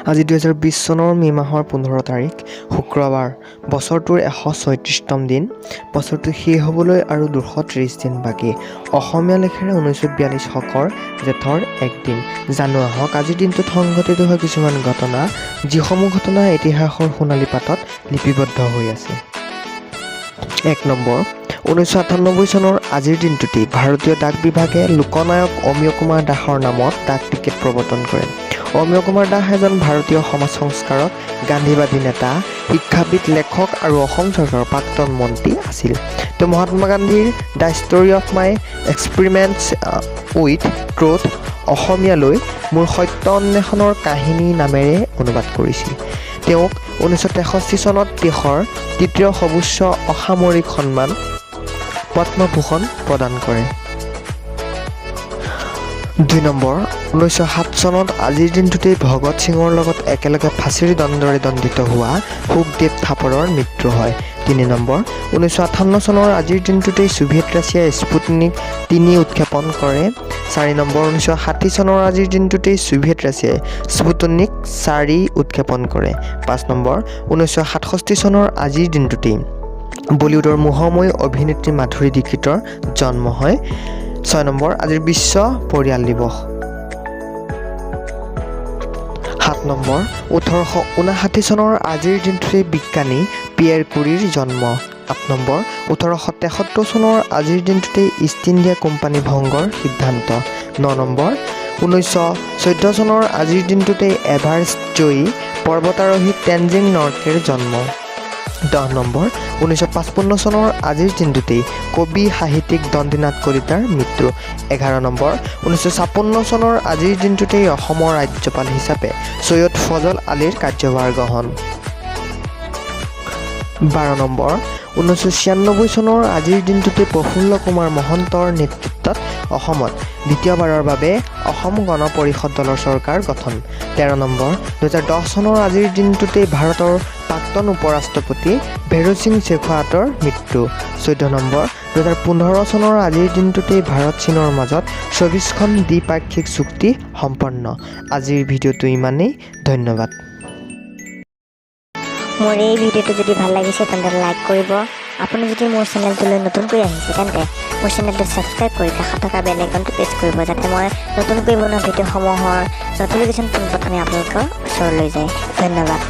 আজি 2020 চনৰ মে মাহৰ 15 তাৰিখ শুক্ৰবাৰ বছৰটোৰ 136তম দিন বছৰটো শেষ হ'বলৈ আৰু 230 দিন বাকী অসমীয়া লেখাৰে 1942 শকৰ জেঠৰ 1 দিন জানো আহক আজিৰ দিনটোত সংঘটিত হোৱা কিছুমান ঘটনা যিসমূহ ঘটনা ইতিহাসৰ সোণালী পাতত লিপিবদ্ধ হৈ আছে 1 নম্বৰ 1998 চনৰ আজিৰ দিনটোতেই ভাৰতীয় ডাক বিভাগে লোকনায়ক অমিয় কুমাৰ দাসৰ নামত ডাক টিকেট প্ৰৱৰ্তন কৰে অমিয় কুমাৰ দাস এজন ভাৰতীয় সমাজ সংস্কাৰক গান্ধীবাদী নেতা শিক্ষাবিদ লেখক আৰু অসম চৰকাৰৰ প্ৰাক্তন মন্ত্ৰী আছিল তেওঁ মহাত্মা গান্ধীৰ the story of my experiments with truth অসমীয়ালৈ মোৰ সত্য অন্বেষণৰ কাহিনী নামেৰে অনুবাদ কৰিছিল তেওঁক 1963 চনত দেশৰ তৃতীয় সৰ্বোচ্চ অসামৰিক সন্মান পদ্মভূষণ প্ৰদান কৰে 2 নম্বৰ 1907 চনত আজিৰ দিনটোতেই ভগত সিঙৰ লগত একেলগে ফাঁচীৰ দণ্ডৰে দণ্ডিত হোৱা সুখদেৱ থাপৰৰ মৃত্যু হয় 3 নম্বৰ 1958 চনৰ আজিৰ দিনটোতেই ছোভিয়েট ৰাছিয়াই স্পুটনিক 3 উৎক্ষেপণ কৰে 4 নম্বৰ 1960 চনৰ আজিৰ দিনটোতেই ছোভিয়েট ৰাছিয়াই স্পুটনিক 4 উৎক্ষেপণ কৰে 5 নম্বৰ 1967 চনৰ আজিৰ দিনটোতেই বলিউডৰ মোহময়ী অভিনেত্ৰী মাধুৰী দীক্ষিতৰ জন্ম হয় 6 নম্বৰ আজিৰ বিশ্ব পৰিয়াল দিৱস 7 নম্বৰ 1859 চনৰ আজিৰ দিনটোতে বিজ্ঞানী পিয়েৰ কুৰিৰ জন্ম 8 নম্বৰ 1873 চনৰ আজিৰ দিনটোতে ইষ্ট ইণ্ডিয়া কোম্পানী ভংগৰ সিদ্ধান্ত 9 নম্বৰ 1914 চনৰ আজিৰ দিনটোতে এভাৰেষ্ট জয়ী পৰ্বতাৰোহী তেনজিং নৰ্গেৰ জন্ম 10 নম্বৰ 1955 চনৰ আজিৰ দিনটোতেই কবি সাহিত্যিক দণ্ডিনাথ কলিতাৰ মৃত্যু 11 নম্বৰ 1956 চনৰ আজিৰ দিনটোতেই অসমৰ ৰাজ্যপাল হিচাপে সৈয়দ ফজল আলীৰ কাৰ্যভাৰ গ্ৰহণ 12 নম্বৰ 1996 চনৰ আজিৰ দিনটোতে প্ৰফুল্ল কুমাৰ মহন্তৰ নেতৃত্বত অসমত দ্বিতীয়বাৰৰ বাবে অসম গণ পৰিষদ দলৰ চৰকাৰ গঠন 13 নম্বৰ 2010 চনৰ আজিৰ দিনটোতে ভাৰতৰ প্ৰাক্তন উপৰাষ্ট্ৰপতি ভেৰো সিং শেখাৱাটৰ মৃত্যু 14 নম্বৰ 2015 চনৰ আজিৰ দিনটোতে ভাৰত চীনৰ মাজত 24খন দ্বিপাক্ষিক চুক্তি সম্পন্ন আজিৰ ভিডিঅ'টো ইমানেই ধন্যবাদ মোৰ এই ভিডিঅ'টো যদি ভাল লাগিছে তেন্তে লাইক কৰিব আপুনি যদি মোৰ চেনেলটোলৈ নতুনকৈ আহিছে তেন্তে মোৰ চেনেলটো ছাবস্ক্ৰাইব কৰি কাষত থকা বেল আইকনটো প্ৰেছ কৰিব যাতে মই নতুনকৈ বনোৱা ভিডিঅ'সমূহৰ ন'টিফিকেশ্যন পোনপ্ৰথমে আপোনালোকৰ ওচৰলৈ যায় ধন্যবাদ